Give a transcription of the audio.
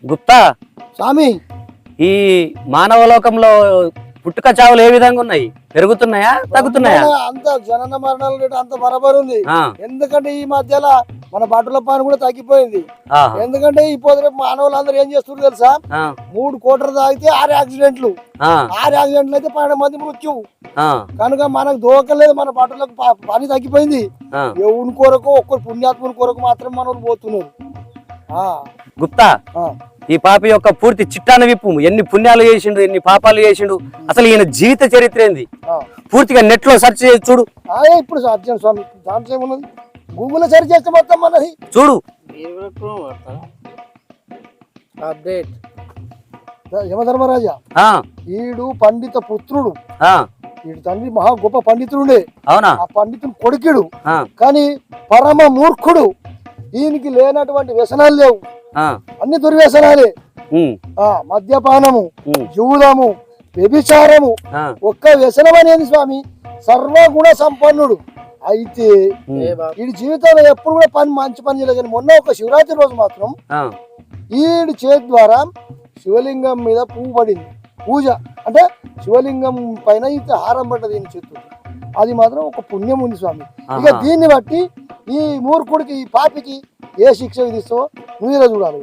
గుప్తా స్వామి ఈ మానవ లోకంలో పుట్టుక చావులు ఏ విధంగా ఉన్నాయి? పెరుగుతున్నాయా తగ్గుతున్నాయా? అంత జనన మరణాల రేటు అంత బరాబర్ ఉంది. ఆ, ఎందుకంటే ఈ మధ్యలో మన బట్టల పని కూడా తగ్గిపోయింది. ఆహా, ఎందుకంటే ఈ పొద్దు మానవులు అందరూ ఏం చేస్తున్నారు తెలుసా? ఆ, 3 కోట్ల తాగితే 6 యాక్సిడెంట్లు, ఆ, 6 యాక్సిడెంట్లు అయితే 12 మంది మృత్యు. ఆ, కనుక మనకు దోకలేదు, మన బట్టలకు పని తగ్గిపోయింది. ఆ. ఎవరి కొరకు ఒక్కరు పుణ్యాత్ముని కొరకు మాత్రం మనోళ్ళు పోతున్నారు. ఆ, గుప్తా ఆ. ఈ పాపి యొక్క పూర్తి చిట్టాన విప్పు. ఎన్ని పుణ్యాలు చేసిండు, ఎన్ని పాపాలు చేసిండు, అసలు ఈయన జీవిత చరిత్ర ఏంది ఆ. పూర్తిగా నెట్ లో సెర్చ్ చేసి చూడు. ఇప్పుడు అర్జున్ స్వామి దాంట్లో ఏమున్నది? గూగుల్ సెర్చ్ చేస్తే మొత్తం మనది చూడు. అప్డేట్. యమధర్మరాజా, ఆ, ఈడు పండిత పుత్రుడు. ఆ, వీడి తండ్రి మహా గొప్ప పండితుడే. అవునా? ఆ పండితుడు కొడుకుడు, ఆ, కానీ పరమ మూర్ఖుడు. ఈయనకి లేనటువంటి వ్యసనాలు లేవు, ఆ, అన్ని దుర్వ్యసనాలే. ఉమ్, మద్యపానము, ఉమ్, జూదము, వ్యభిచారము, ఆ, ఒక్క వ్యసనం అనేది స్వామి. సర్వగుణ సంపన్నుడు. అయితే ఉమ్, వీడి జీవితంలో ఎప్పుడు కూడా మంచి పని చేయలేదు. కానీ మొన్న ఒక శివరాత్రి రోజు మాత్రం ఆ, ఈడి చేతి ద్వారా శివలింగం మీద పువ్వు పడింది. పూజ అంటే శివలింగం పైన ఇంత హారం పడ్డది ఈయన చేతులు. అది మాత్రం ఒక పుణ్యం ఉంది స్వామి. ఇక దీన్ని బట్టి ఈ మూర్ఖుడికి, ఈ పాపికి ఏ శిక్ష విధిస్తావో నువ్వు ఇలా చూడాలి.